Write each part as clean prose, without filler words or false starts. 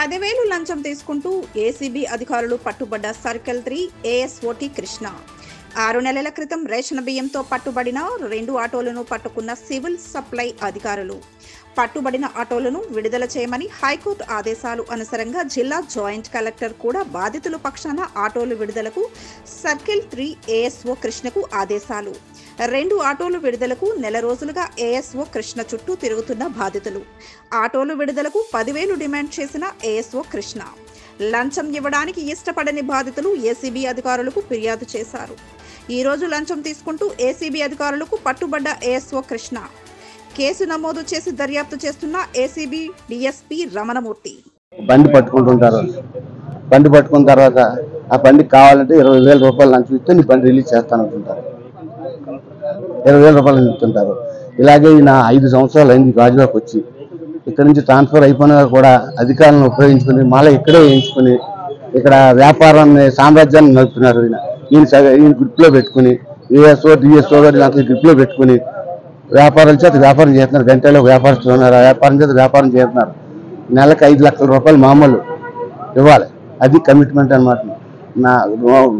10,000 లంచం తీసుకుంటూ ఏసీబీ అధికారులు పట్టుబడ్డ సర్కిల్ 3 ఏఎస్ఓటీ కృష్ణ. 6 నెలల క్రితం రేషన్ బియ్యంతో పట్టుబడిన 2 ఆటోలను పట్టుకున్న సివిల్ సప్లై అధికారులు. పట్టుబడిన ఆటోలను విడుదల చేయమని హైకోర్టు ఆదేశాలు అనుసారంగా జిల్లా జాయింట్ కలెక్టర్ కూడా బాధితుల పక్షాన ఆటోలు విడుదలకు సర్కిల్ 3 ఏఎస్ఓ కృష్ణకు ఆదేశాలు. 2 ఆటోలు విడుదలకు నెల రోజులుగా ఏఎస్ఓ కృష్ణ చుట్టూ తిరుగుతున్న బాధితులు. ఆటోలు విడుదలకు 10,000 డిమాండ్ చేసిన ఏఎస్ఓ కృష్ణ. లంచం ఇవ్వడానికి ఇష్టపడని బాధితులు ఏసీబీ అధికారులకు ఫిర్యాదు చేశారు. ఈ రోజు లంచం తీసుకుంటూ ఏసీబీ అధికారులకు పట్టుబడ్డ ఏఎస్ఓ కృష్ణ. కేసు నమోదు చేసి దర్యాప్తు చేస్తున్న ఏసీబీ డీఎస్పీ రమణమూర్తి. బండి పట్టుకుంటుంటారు. బండి పట్టుకున్న తర్వాత ఆ బండికి కావాలంటే 20,000 రూపాయలు లంచం ఇస్తే నీ బండి రిలీజ్ చేస్తానంటుంటారు. 20,000 రూపాయలు ఇస్తుంటారు. ఇలాగే నా 5 సంవత్సరాలు అయింది గాజువాకు వచ్చి. ఇక్కడ నుంచి ట్రాన్స్ఫర్ అయిపోయినా కూడా అధికారులను ఉపయోగించుకుని మళ్ళీ ఇక్కడే వేయించుకుని ఇక్కడ వ్యాపారాన్ని సామ్రాజ్యాన్ని నడుపుతున్నారు. ఈయన గ్రిప్లో పెట్టుకుని ఏఎస్ఓ డిఎస్ఓ గారు ఇలాంటి గ్రిప్లో పెట్టుకుని వ్యాపారాల చేత వ్యాపారం చేస్తున్నారు. గంటలో వ్యాపారస్తులు ఉన్నారు. ఆ వ్యాపారం చేత వ్యాపారం చేస్తున్నారు. నెలకు 5 లక్షల రూపాయలు మామూలు ఇవ్వాలి. అది కమిట్మెంట్ అనమాట. నా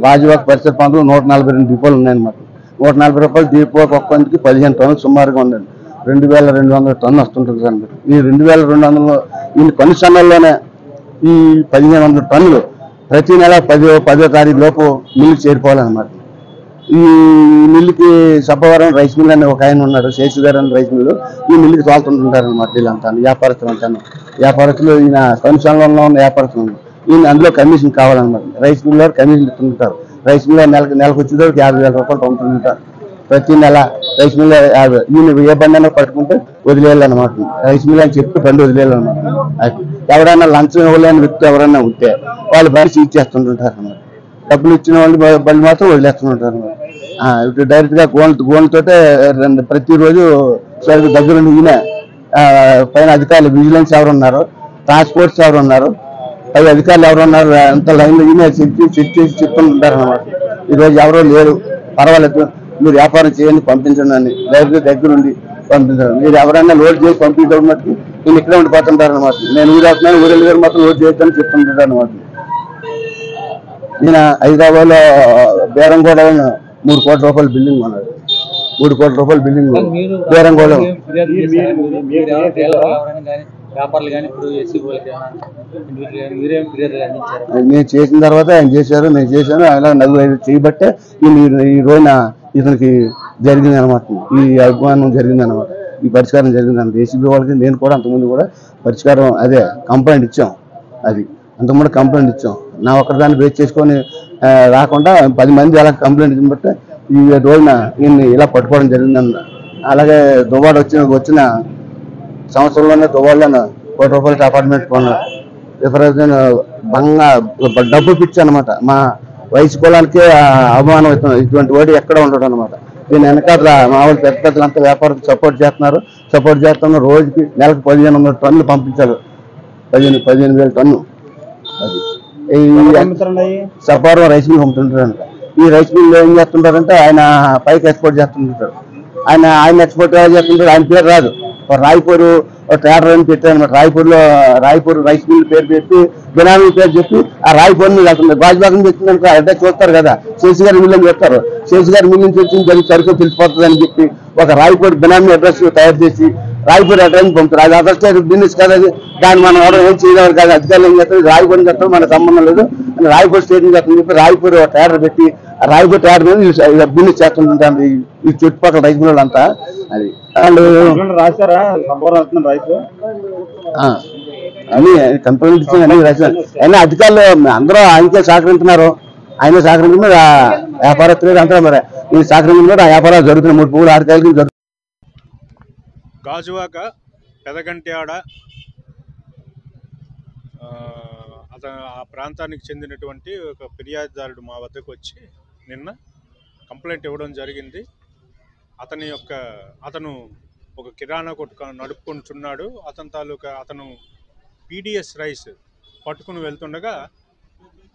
గాజువాక పరిసర ప్రాంతంలో 142 డిపోలు ఉన్నాయన్నమాట. 140 రూపాయలు డిపో ఒక్కొక్కరికి 15 టన్నులు సుమారుగా ఉండండి. 2,200 టన్ను వస్తుంటుంది అనమాట. ఈ 2,200 ఈ కొన్ని సన్నల్లోనే ఈ 1,500 టన్నులు ప్రతి నెల 10వ తారీఖు లోపు మిల్లుకి చేరిపోవాలన్నమాట. ఈ మిల్లుకి సబ్బవరం రైస్ మిల్ అనే ఒక ఆయన ఉన్నాడు, శేషు గారు అని రైస్ మిల్లు. ఈ మిల్లుకి తోలుతుంటుంటారు అనమాట. వీళ్ళంతా వ్యాపారస్తులు అంటాను. వ్యాపారస్తులు ఈయన కమిషన్లో ఉన్న వ్యాపారస్తులు ఈయన అందులో కమిషన్ కావాలన్నమాట. రైస్ మిల్లో కమిషన్ ఇస్తుంటారు. రైస్ మిల్లో నెలకు వచ్చేదానికి 50,000 రూపాయలు పంపుతుంటారు ప్రతి నెల. రైస్ మిల్ ఈయన ఏ బండి అయినా పట్టుకుంటే వదిలేయాలన్నమాట. రైస్ మిల్ అని చెప్పి బండి వదిలేయాలన్నమాట. ఎవరైనా లంచం ఇవ్వలేని వ్యక్తి ఎవరైనా ఉంటే వాళ్ళు బండి సీజ్ చేస్తుంటుంటారు అన్నమాట. డబ్బులు ఇచ్చిన వాళ్ళు బండి మాత్రం వదిలేస్తుంటారు. ఇప్పుడు డైరెక్ట్ గా గోన్లతోటే ప్రతిరోజు దగ్గర ఈయన పైన అధికారులు విజిలెన్స్ ఎవరు ఉన్నారు, ట్రాన్స్పోర్ట్స్ ఎవరు ఉన్నారు, పై అధికారులు ఎవరు ఉన్నారు, అంత లైన్ లో ఈయన చెక్ చేసి చెప్తుంటారు అన్నమాట. ఈరోజు ఎవరో లేరు, పర్వాలేదు మీరు వ్యాపారం చేయండి పంపించండి అని దగ్గరుండి పంపించండి. మీరు ఎవరైనా లోడ్ చేసి పంపించడం మటుకు నేను ఇక్కడే ఉండిపోతుంటారు అనమాట. నేను ఊరేస్తున్నాను, ఊరెళ్ళి గారు మాత్రం లోడ్ చేయొద్దని చెప్తుంటారు అనమాట. ఈయన హైదరాబాద్ లో బేరంగూడ 3 కోట్ల రూపాయల బిల్డింగ్ ఉన్నాడు. 3 కోట్ల రూపాయల బిల్డింగ్ బేరంగూడ. నేను చేసిన తర్వాత ఆయన చేశారు, నేను చేశాను. ఆయన నలుగురు చేయబట్టే ఈ రోజున ఇతనికి జరిగింది అనమాట. ఈ అభిమానం జరిగింది అనమాట. ఈ పరిష్కారం జరిగింది అన్నమాట. ఏసీబీ వాళ్ళకి నేను కూడా అంతకుముందు కూడా పరిష్కారం అదే కంప్లైంట్ ఇచ్చాం. అది అంతకుముందు కంప్లైంట్ ఇచ్చాం. నా ఒక్కదాన్ని బేస్ చేసుకొని రాకుండా 10 మంది అలా కంప్లైంట్ ఇచ్చిన బట్టే ఈ రోజున ఈయన్ని ఇలా పట్టుకోవడం జరిగిందన్న. అలాగే దువ్వాడ వచ్చిన సంవత్సరంలోనే దువ్వాడలోనే 1 కోటి రూపాయలకి అపార్ట్మెంట్ కొన్నారు. విపరీతమైన డబ్బు పిచ్చి అనమాట. మా వయసు కులానికే అవమానం అవుతుంది. ఇటువంటి వాడు ఎక్కడ ఉండడం అనమాట. దీని వెనకాల మా వాళ్ళు పెద్ద పెద్దలంతా వ్యాపారం సపోర్ట్ చేస్తున్నారు. రోజుకి నెలకు 1,500 టన్నులు పంపించారు. 15,000 టన్ను. అది సపారం రైస్ మిల్ పంపుతుంటారంట. ఈ రైస్ మిల్ ఏం చేస్తుంటారంటే ఆయన పైకి ఎక్స్పోర్ట్ చేస్తుంటారు. ఆయన ఎక్స్పోర్ట్ చేస్తుంటారు. ఆయన పేరు రాదు. రాయపూర్ ట్రేడర్ అని పెట్టారనమాట. రాయపూర్ రైస్ మిల్ పేరు పెట్టి బినామీ పేరు చెప్పి ఆ రాయపూర్ మీద వెళ్తున్నారు. గాజువాకం పెట్టిందనుకో అడ్రస్ చూస్తారు కదా, శేషు గారి మిల్ అని చెప్తారు. శేషు గారి మిల్ నుంచి వచ్చింది దానికి సరుకు తెలిసిపోతుంది అని చెప్పి ఒక రాయపూర్ బినామీ అడ్రస్ తయారు చేసి రాయపూర్ అడ్రస్ పంపుతారు. అది అదర్ బిజినెస్ కదా. అది దాన్ని మనం ఎవరో ఏం చేయలేరు కాదు. అధికారులు ఏం చేస్తారు, రాయపూర్ చేస్తాం, మనకు సంబంధం లేదు, రాయపూర్ స్టేట్ చేస్తామని చెప్పి రాయపూర్ ట్రేడర్ పెట్టి రాయపూర్ ట్రేడర్ మీద బిజినెస్ చేస్తుంటారు ఈ చుట్టుపక్కల రైస్ మిల్ అంతా. అది అండ్ రాశారా అని కంప్లైంట్ ఇచ్చి అన్ని రాశారు. అయినా అధికారులు అందరూ ఆయనకే సహకరించున్నారు. ఆయన సహకరించిన వ్యాపారస్తులు అంటారు. మరి ఈ సహకరించిన ఆ వ్యాపారాలు జరుగుతున్నాయి. 3 పువ్వులు 6 కాయలకి జరుగుతుంది. గాజువాక పెదగంట్యాడ ఆ ప్రాంతానికి చెందినటువంటి ఒక ఫిర్యాదుదారుడు మా వద్దకు వచ్చి నిన్న కంప్లైంట్ ఇవ్వడం జరిగింది. అతను ఒక కిరాణా కొట్టు నడుపుకుంటున్నాడు. అతను పీడిఎస్ రైస్ పట్టుకుని వెళ్తుండగా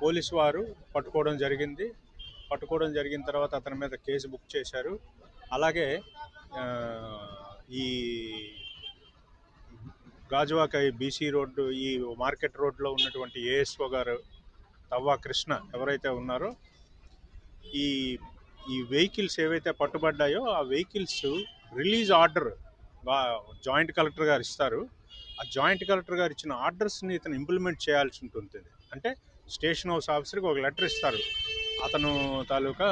పోలీసు వారు పట్టుకోవడం జరిగిన తర్వాత అతని మీద కేసు బుక్ చేశారు. అలాగే ఈ గాజువాక బీసీ రోడ్డు ఈ మార్కెట్ రోడ్లో ఉన్నటువంటి ఏఎస్ఓ గారు తవ్వా కృష్ణ ఎవరైతే ఉన్నారో ఈ ఈ వెహికల్స్ ఏవైతే పట్టుబడ్డాయో ఆ vehicles release order joint collector గారు ఇస్తారు. ఆ జాయింట్ కలెక్టర్ గారు ఇచ్చిన ఆర్డర్స్ని ఇతను ఇంప్లిమెంట్ చేయాల్సి ఉంటుంది. అంటే స్టేషన్ హౌస్ ఆఫీసర్కి ఒక లెటర్ ఇస్తారు, అతను తాలూకా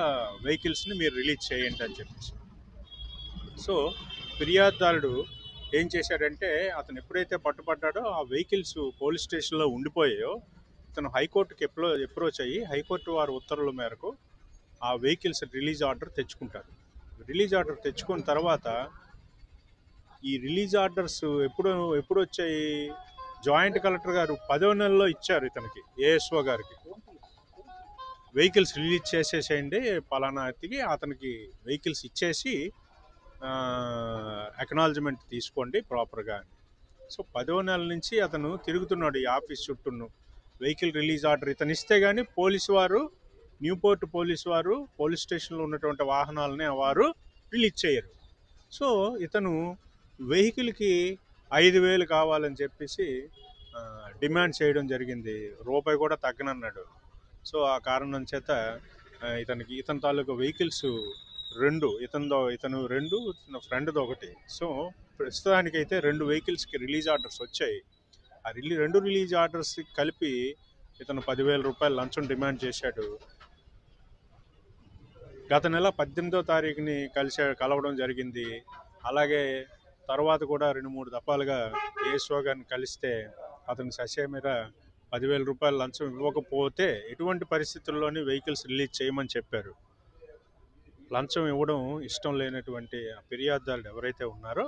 వెహికల్స్ని మీరు రిలీజ్ చేయండి అని చెప్పేసి. సో ఫిర్యాదుదారుడు ఏం చేశాడంటే, అతను ఎప్పుడైతే పట్టుబడ్డాడో ఆ వెహికల్స్ పోలీస్ స్టేషన్లో ఉండిపోయాయో ఇతను హైకోర్టుకి అప్రోచ్ అయ్యి హైకోర్టు వారి ఉత్తర్వుల మేరకు ఆ వెహికల్స్ రిలీజ్ ఆర్డర్ తెచ్చుకుంటారు. రిలీజ్ ఆర్డర్ తెచ్చుకున్న తర్వాత ఈ రిలీజ్ ఆర్డర్స్ ఎప్పుడు వచ్చాయి, జాయింట్ కలెక్టర్ గారు 10వ నెలలో ఇచ్చారు ఇతనికి, ఏఎస్ఓ గారికి. వెహికల్స్ రిలీజ్ చేసేసేయండి పలానా వ్యక్తికి, అతనికి వెహికల్స్ ఇచ్చేసి అక్నాలజ్మెంట్ తీసుకోండి ప్రాపర్గా అని. సో 10వ నెల నుంచి అతను తిరుగుతున్నాడు ఈ ఆఫీస్ చుట్టూను. వెహికల్ రిలీజ్ ఆర్డర్ ఇతను ఇస్తే కానీ పోలీసు వారు, న్యూపోర్ట్ పోలీసు వారు పోలీస్ స్టేషన్లో ఉన్నటువంటి వాహనాలని వారు రిలీజ్ చేయరు. సో ఇతను వెహికల్కి 5,000 కావాలని చెప్పేసి డిమాండ్ చేయడం జరిగింది. రూపాయి కూడా తగ్గనన్నాడు. సో ఆ కారణం చేత ఇతని తాలూకు వెహికల్స్ 2, ఇతను 2, ఇతని ఫ్రెండ్ది 1. సో ప్రస్తుతానికైతే 2 వెహికల్స్కి రిలీజ్ ఆర్డర్స్ వచ్చాయి. ఆ 2 రిలీజ్ ఆర్డర్స్ కలిపి ఇతను 10,000 రూపాయలు లంచం డిమాండ్ చేశాడు. గత నెల 18వ తారీఖుని కలవడం జరిగింది. అలాగే తర్వాత కూడా 2-3 దఫాలుగా ఏఎస్ఓ గారిని కలిస్తే అతను ససేమిరా 10,000 రూపాయలు లంచం ఇవ్వకపోతే ఎటువంటి పరిస్థితుల్లోని వెహికల్స్ రిలీజ్ చేయమని చెప్పారు. లంచం ఇవ్వడం ఇష్టం లేనటువంటి ఫిర్యాదుదారులు ఎవరైతే ఉన్నారో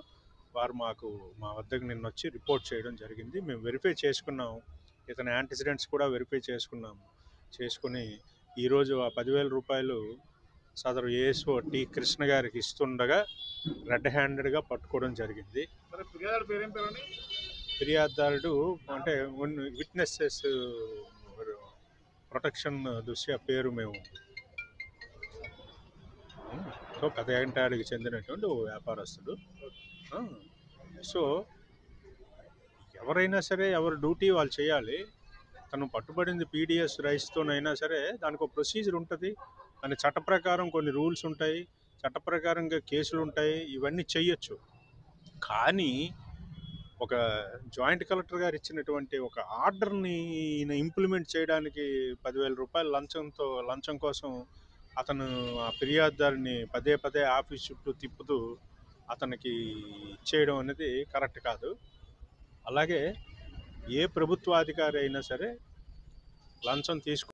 వారు మా వద్దకు నిన్న వచ్చి రిపోర్ట్ చేయడం జరిగింది. మేము వెరిఫై చేసుకున్నాం, ఇతని యాంటిసిడెంట్స్ కూడా వెరిఫై చేసుకుని ఈరోజు ఆ 10,000 రూపాయలు సదరు ఏఎస్ఓ టి కృష్ణ గారికి ఇస్తుండగా రెడ్ హ్యాండెడ్గా పట్టుకోవడం జరిగింది. ఫిర్యాదుదారుడు అంటే విట్నెసెస్ ప్రొటెక్షన్ దృష్ట్యా పేరు మేము సో కథయంటాడికి చెందినటువంటి ఓ వ్యాపారస్తుడు. సో ఎవరైనా సరే ఎవరి డ్యూటీ వాళ్ళు చేయాలి. తను పట్టుబడింది పీడిఎస్ రైస్తోనైనా సరే దానికి ఒక ప్రొసీజర్ ఉంటుంది, దాని చట్ట ప్రకారం కొన్ని రూల్స్ ఉంటాయి, చట్ట ప్రకారంగా కేసులు ఉంటాయి, ఇవన్నీ చెయ్యొచ్చు. కానీ ఒక జాయింట్ కలెక్టర్ గారు ఇచ్చినటువంటి ఒక ఆర్డర్ని ఈయన ఇంప్లిమెంట్ చేయడానికి 10,000 రూపాయల లంచం కోసం అతను ఆ ఫిర్యాదుదారిని పదే ఆఫీస్ చుట్టూ తిప్పుతూ అతనికి ఇచ్చేయడం అనేది కరెక్ట్ కాదు. అలాగే ఏ ప్రభుత్వాధికారి అయినా సరే లంచం